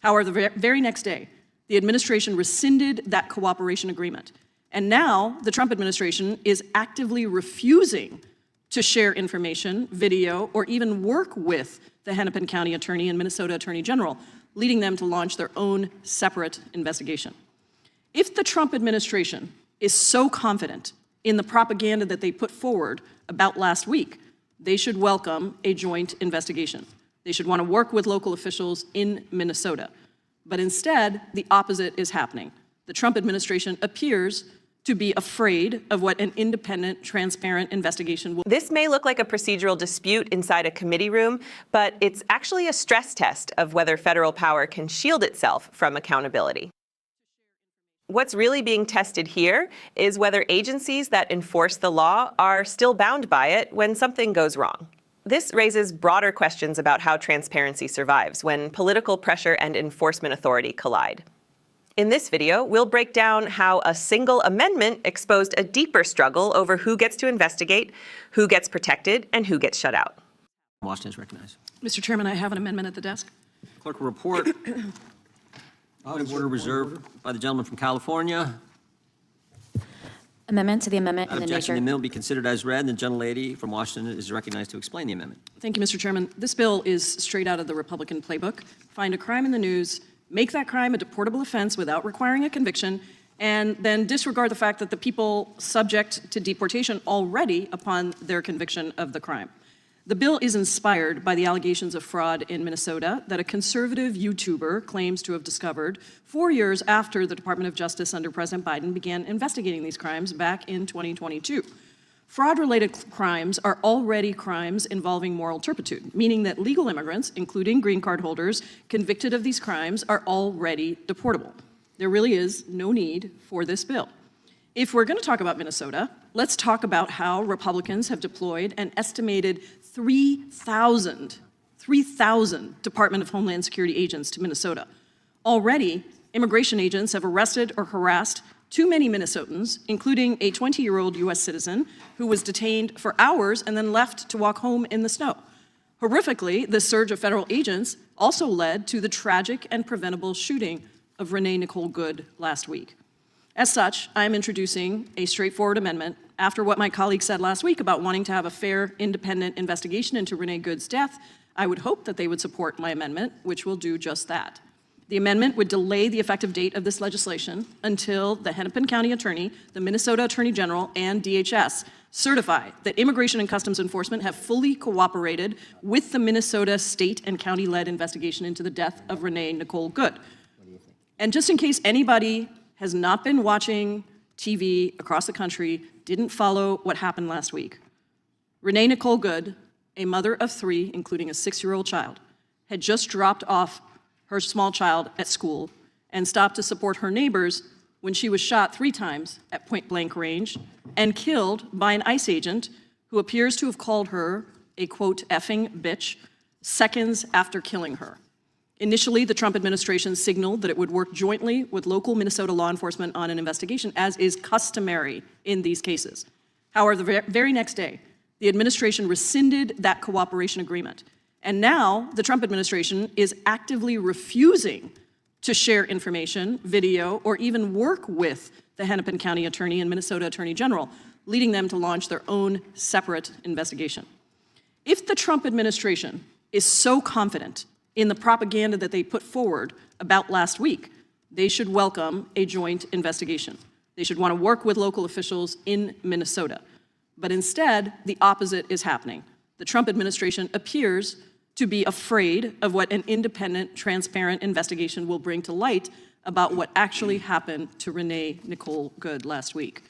However, the very next day, the administration rescinded that cooperation agreement. And now the Trump administration is actively refusing to share information, video, or even work with the Hennepin County Attorney and Minnesota Attorney General, leading them to launch their own separate investigation. If the Trump administration is so confident in the propaganda that they put forward about last week, they should welcome a joint investigation. They should want to work with local officials in Minnesota. But instead, the opposite is happening. The Trump administration appears to be afraid of what an independent, transparent investigation will. This may look like a procedural dispute inside a committee room, but it's actually a stress test of whether federal power can shield itself from accountability. What's really being tested here is whether agencies that enforce the law are still bound by it when something goes wrong. This raises broader questions about how transparency survives when political pressure and enforcement authority collide. In this video, we'll break down how a single amendment exposed a deeper struggle over who gets to investigate, who gets protected, and who gets shut out. Washington is recognized. Mr. Chairman, I have an amendment at the desk. Clerk will report. Point of order reserved by the gentleman from California. Amendment to the amendment in the Objection, nature. the amendment will be considered as read, and the gentlelady from Washington is recognized to explain the amendment. Thank you, Mr. Chairman. This bill is straight out of the Republican playbook. Find a crime in the news, make that crime a deportable offense without requiring a conviction, and then disregard the fact that the people subject to deportation already upon their conviction of the crime. The bill is inspired by the allegations of fraud in Minnesota that a conservative YouTuber claims to have discovered 4 years after the Department of Justice under President Biden began investigating these crimes back in 2022. Fraud-related crimes are already crimes involving moral turpitude, meaning that legal immigrants, including green card holders, convicted of these crimes are already deportable. There really is no need for this bill. If we're going to talk about Minnesota, let's talk about how Republicans have deployed an estimated 3,000 Department of Homeland Security agents to Minnesota. Already, immigration agents have arrested or harassed too many Minnesotans, including a 20-year-old U.S. citizen who was detained for hours and then left to walk home in the snow. Horrifically, the surge of federal agents also led to the tragic and preventable shooting of Renee Nicole Good last week. As such, I am introducing a straightforward amendment after what my colleague said last week about wanting to have a fair, independent investigation into Renee Good's death. I would hope that they would support my amendment, which will do just that. The amendment would delay the effective date of this legislation until the Hennepin County Attorney, the Minnesota Attorney General, and DHS certify that Immigration and Customs Enforcement have fully cooperated with the Minnesota state and county-led investigation into the death of Renee Nicole Good. And just in case anybody has not been watching TV across the country, didn't follow what happened last week, Renee Nicole Good, a mother of 3, including a 6-year-old child, had just dropped off her small child at school and stopped to support her neighbors when she was shot 3 times at point-blank range and killed by an ICE agent who appears to have called her a, quote, effing bitch seconds after killing her. Initially, the Trump administration signaled that it would work jointly with local Minnesota law enforcement on an investigation, as is customary in these cases. However, the very next day, the administration rescinded that cooperation agreement. And now the Trump administration is actively refusing to share information, video, or even work with the Hennepin County Attorney and Minnesota Attorney General, leading them to launch their own separate investigation. If the Trump administration is so confident in the propaganda that they put forward about last week, they should welcome a joint investigation. They should want to work with local officials in Minnesota. But instead, the opposite is happening. The Trump administration appears to be afraid of what an independent, transparent investigation will bring to light about what actually happened to Renee Nicole Good last week.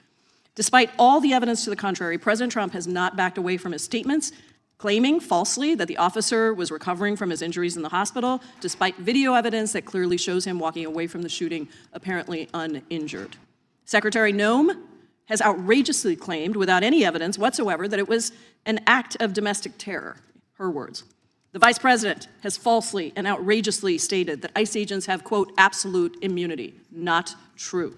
Despite all the evidence to the contrary, President Trump has not backed away from his statements, claiming falsely that the officer was recovering from his injuries in the hospital, despite video evidence that clearly shows him walking away from the shooting apparently uninjured. Secretary Noem has outrageously claimed, without any evidence whatsoever, that it was an act of domestic terror, her words. The Vice President has falsely and outrageously stated that ICE agents have, quote, absolute immunity. Not true.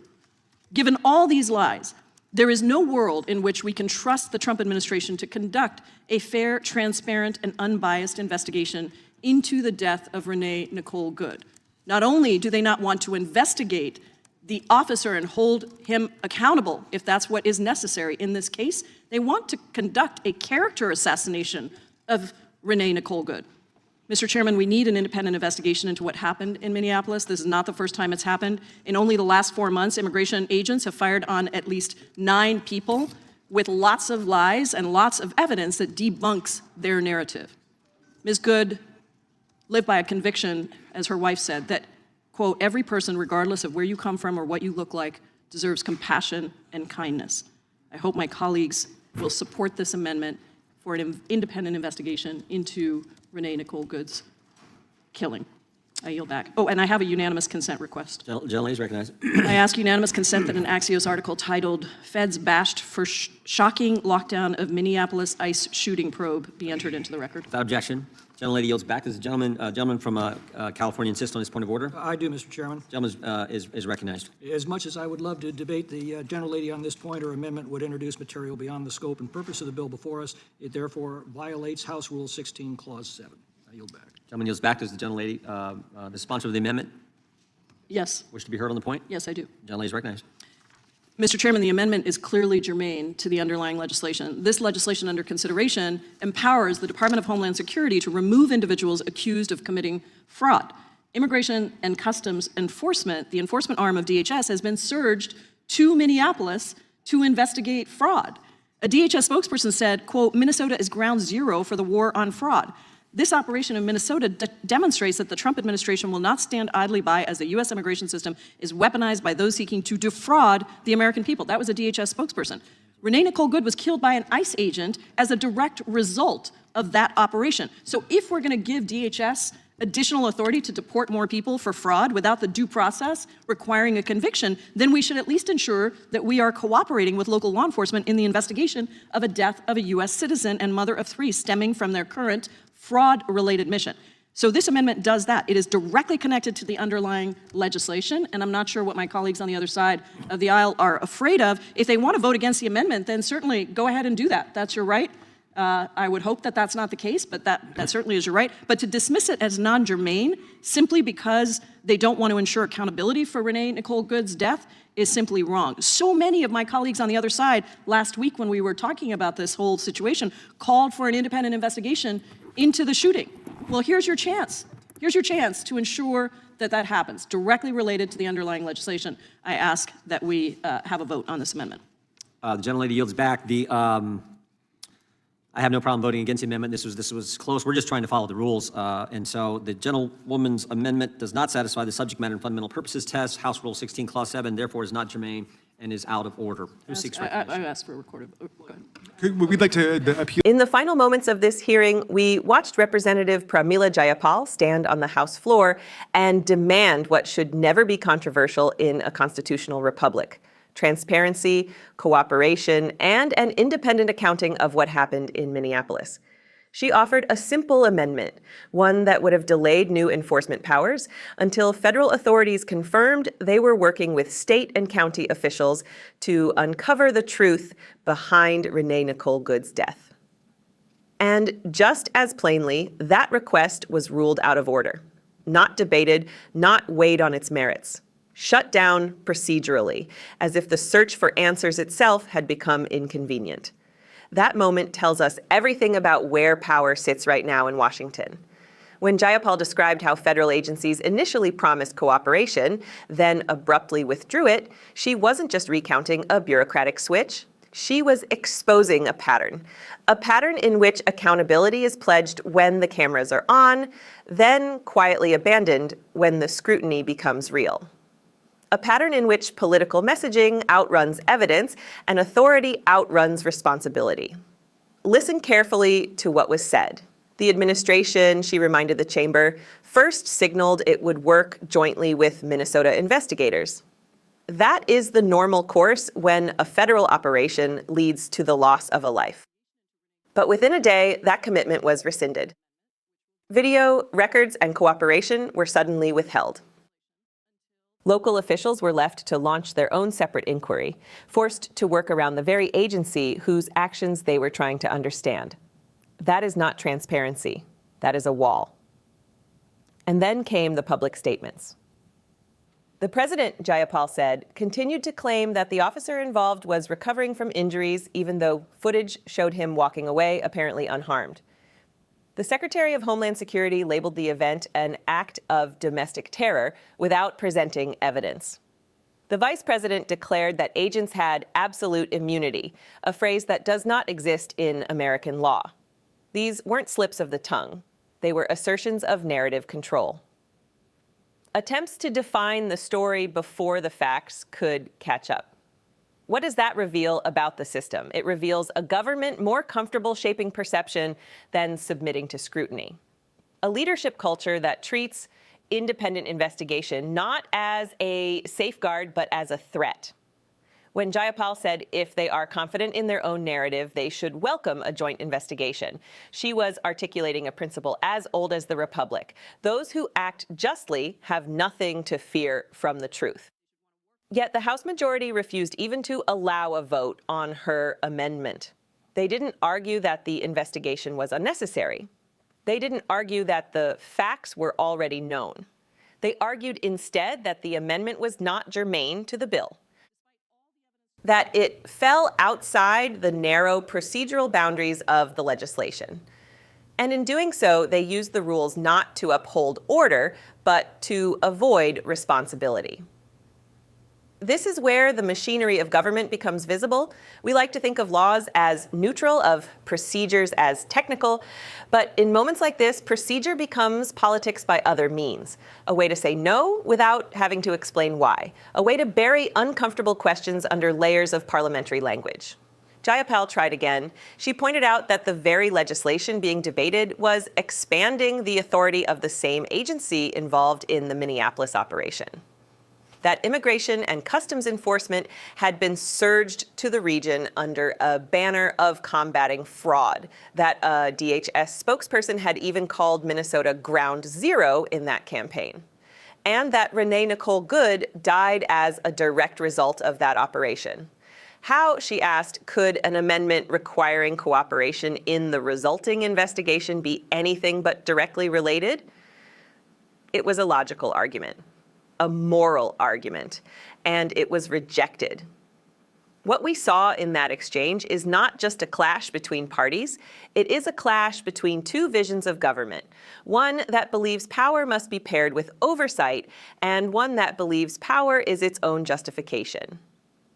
Given all these lies, there is no world in which we can trust the Trump administration to conduct a fair, transparent, and unbiased investigation into the death of Renee Nicole Good. Not only do they not want to investigate the officer and hold him accountable if that's what is necessary in this case, they want to conduct a character assassination of Renee Nicole Good. Mr. Chairman, we need an independent investigation into what happened in Minneapolis. This is not the first time it's happened. In only the last 4 months, immigration agents have fired on at least 9 people with lots of lies and lots of evidence that debunks their narrative. Ms. Good lived by a conviction, as her wife said, that, quote, every person, regardless of where you come from or what you look like, deserves compassion and kindness. I hope my colleagues will support this amendment for an independent investigation into Renee Nicole Good's killing. I yield back. Oh, and I have a unanimous consent request. Gentlelady is recognized. I ask unanimous consent that an Axios article titled "Feds Bashed for Shocking Lockdown of Minneapolis ICE Shooting Probe" be entered into the record. Without objection. Gentlelady yields back. Does the gentleman from California insist on his point of order? I do, Mr. Chairman. Gentleman is recognized. As much as I would love to debate the gentlelady on this point, her amendment would introduce material beyond the scope and purpose of the bill before us. It therefore violates House Rule 16, Clause 7. I yield back. Gentleman yields back. Does the gentlelady, the sponsor of the amendment, Yes. wish to be heard on the point? Yes, I do. Gentlelady is recognized. Mr. Chairman, the amendment is clearly germane to the underlying legislation. This legislation under consideration empowers the Department of Homeland Security to remove individuals accused of committing fraud. Immigration and Customs Enforcement, the enforcement arm of DHS, has been surged to Minneapolis to investigate fraud. A DHS spokesperson said, quote, Minnesota is ground zero for the war on fraud. This operation in Minnesota demonstrates that the Trump administration will not stand idly by as the U.S. immigration system is weaponized by those seeking to defraud the American people. That was a DHS spokesperson. Renee Nicole Good was killed by an ICE agent as a direct result of that operation. So if we're going to give DHS additional authority to deport more people for fraud without the due process requiring a conviction, then we should at least ensure that we are cooperating with local law enforcement in the investigation of a death of a U.S. citizen and mother of 3 stemming from their current fraud-related mission. So this amendment does that. It is directly connected to the underlying legislation, and I'm not sure what my colleagues on the other side of the aisle are afraid of. If they want to vote against the amendment, then certainly go ahead and do that. That's your right. I would hope that that's not the case, but that certainly is your right. But to dismiss it as non-germane simply because they don't want to ensure accountability for Renee Nicole Good's death is simply wrong. So many of my colleagues on the other side last week when we were talking about this whole situation called for an independent investigation into the shooting. Well, here's your chance. Here's your chance to ensure that that happens, directly related to the underlying legislation. I ask that we have a vote on this amendment. The gentlelady yields back. I have no problem voting against the amendment. This was close. We're just trying to follow the rules. And so the gentlewoman's amendment does not satisfy the subject matter and fundamental purposes test. House Rule 16, Clause 7, therefore is not germane and is out of order. Who seeks recognition? I asked for a recorded. Go ahead. We'd like to appeal. In the final moments of this hearing, we watched Representative Pramila Jayapal stand on the House floor and demand what should never be controversial in a constitutional republic: transparency, cooperation, and an independent accounting of what happened in Minneapolis. She offered a simple amendment, one that would have delayed new enforcement powers until federal authorities confirmed they were working with state and county officials to uncover the truth behind Renee Nicole Good's death. And just as plainly, that request was ruled out of order, not debated, not weighed on its merits. Shut down procedurally, as if the search for answers itself had become inconvenient. That moment tells us everything about where power sits right now in Washington. When Jayapal described how federal agencies initially promised cooperation, then abruptly withdrew it, she wasn't just recounting a bureaucratic switch. She was exposing a pattern in which accountability is pledged when the cameras are on, then quietly abandoned when the scrutiny becomes real. A pattern in which political messaging outruns evidence and authority outruns responsibility. Listen carefully to what was said. The administration, she reminded the chamber, first signaled it would work jointly with Minnesota investigators. That is the normal course when a federal operation leads to the loss of a life. But within a day, that commitment was rescinded. Video, records, and cooperation were suddenly withheld. Local officials were left to launch their own separate inquiry, forced to work around the very agency whose actions they were trying to understand. That is not transparency. That is a wall. And then came the public statements. The president, Jayapal said, continued to claim that the officer involved was recovering from injuries, even though footage showed him walking away, apparently unharmed. The Secretary of Homeland Security labeled the event an act of domestic terror without presenting evidence. The vice president declared that agents had absolute immunity, a phrase that does not exist in American law. These weren't slips of the tongue. They were assertions of narrative control. Attempts to define the story before the facts could catch up. What does that reveal about the system? It reveals a government more comfortable shaping perception than submitting to scrutiny. A leadership culture that treats independent investigation not as a safeguard, but as a threat. When Jayapal said if they are confident in their own narrative, they should welcome a joint investigation, she was articulating a principle as old as the Republic. Those who act justly have nothing to fear from the truth. Yet the House majority refused even to allow a vote on her amendment. They didn't argue that the investigation was unnecessary. They didn't argue that the facts were already known. They argued instead that the amendment was not germane to the bill, that it fell outside the narrow procedural boundaries of the legislation. And in doing so, they used the rules not to uphold order, but to avoid responsibility. This is where the machinery of government becomes visible. We like to think of laws as neutral, of procedures as technical, but in moments like this, procedure becomes politics by other means. A way to say no without having to explain why. A way to bury uncomfortable questions under layers of parliamentary language. Jayapal tried again. She pointed out that the very legislation being debated was expanding the authority of the same agency involved in the Minneapolis operation. That immigration and customs enforcement had been surged to the region under a banner of combating fraud, that a DHS spokesperson had even called Minnesota ground zero in that campaign, and that Renee Nicole Good died as a direct result of that operation. How, she asked, could an amendment requiring cooperation in the resulting investigation be anything but directly related? It was a logical argument. A moral argument, and it was rejected. What we saw in that exchange is not just a clash between parties, it is a clash between two visions of government, one that believes power must be paired with oversight, and one that believes power is its own justification,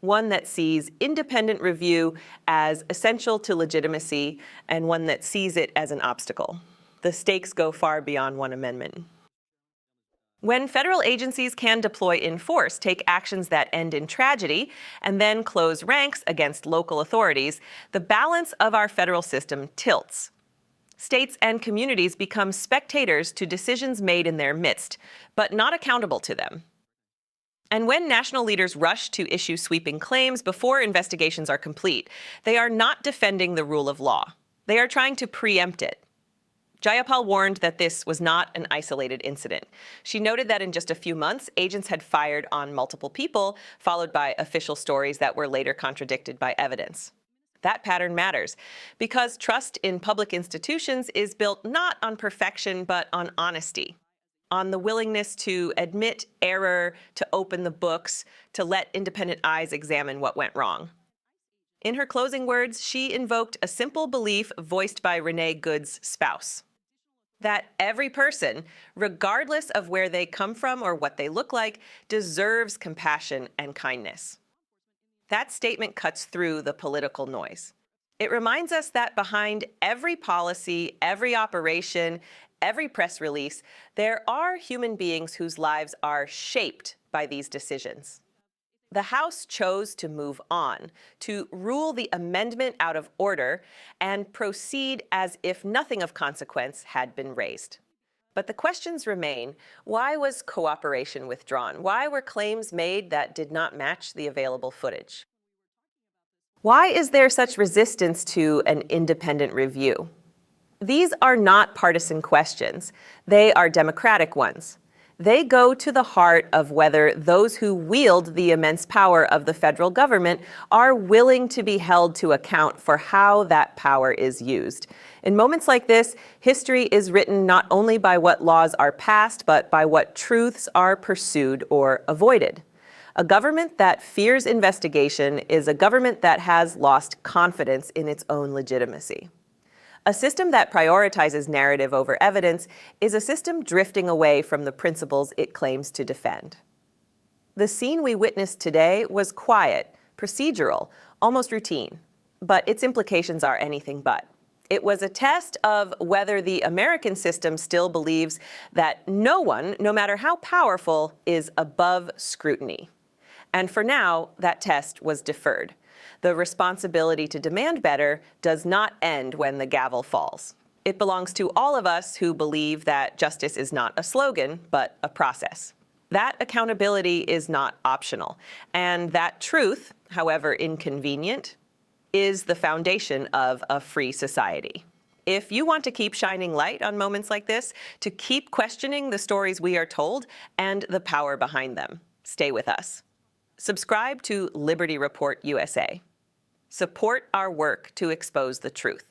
one that sees independent review as essential to legitimacy, and one that sees it as an obstacle. The stakes go far beyond one amendment. When federal agencies can deploy in force, take actions that end in tragedy, and then close ranks against local authorities, the balance of our federal system tilts. States and communities become spectators to decisions made in their midst, but not accountable to them. And when national leaders rush to issue sweeping claims before investigations are complete, they are not defending the rule of law. They are trying to preempt it. Jayapal warned that this was not an isolated incident. She noted that in just a few months, agents had fired on multiple people, followed by official stories that were later contradicted by evidence. That pattern matters, because trust in public institutions is built not on perfection, but on honesty, on the willingness to admit error, to open the books, to let independent eyes examine what went wrong. In her closing words, she invoked a simple belief voiced by Renee Good's spouse, that every person, regardless of where they come from or what they look like, deserves compassion and kindness. That statement cuts through the political noise. It reminds us that behind every policy, every operation, every press release, there are human beings whose lives are shaped by these decisions. The House chose to move on, to rule the amendment out of order, and proceed as if nothing of consequence had been raised. But the questions remain. Why was cooperation withdrawn? Why were claims made that did not match the available footage? Why is there such resistance to an independent review? These are not partisan questions. They are democratic ones. They go to the heart of whether those who wield the immense power of the federal government are willing to be held to account for how that power is used. In moments like this, history is written not only by what laws are passed, but by what truths are pursued or avoided. A government that fears investigation is a government that has lost confidence in its own legitimacy. A system that prioritizes narrative over evidence is a system drifting away from the principles it claims to defend. The scene we witnessed today was quiet, procedural, almost routine, but its implications are anything but. It was a test of whether the American system still believes that no one, no matter how powerful, is above scrutiny. And for now, that test was deferred. The responsibility to demand better does not end when the gavel falls. It belongs to all of us who believe that justice is not a slogan, but a process. That accountability is not optional, and that truth, however inconvenient, is the foundation of a free society. If you want to keep shining light on moments like this, to keep questioning the stories we are told and the power behind them, stay with us. Subscribe to Liberty Report USA. Support our work to expose the truth.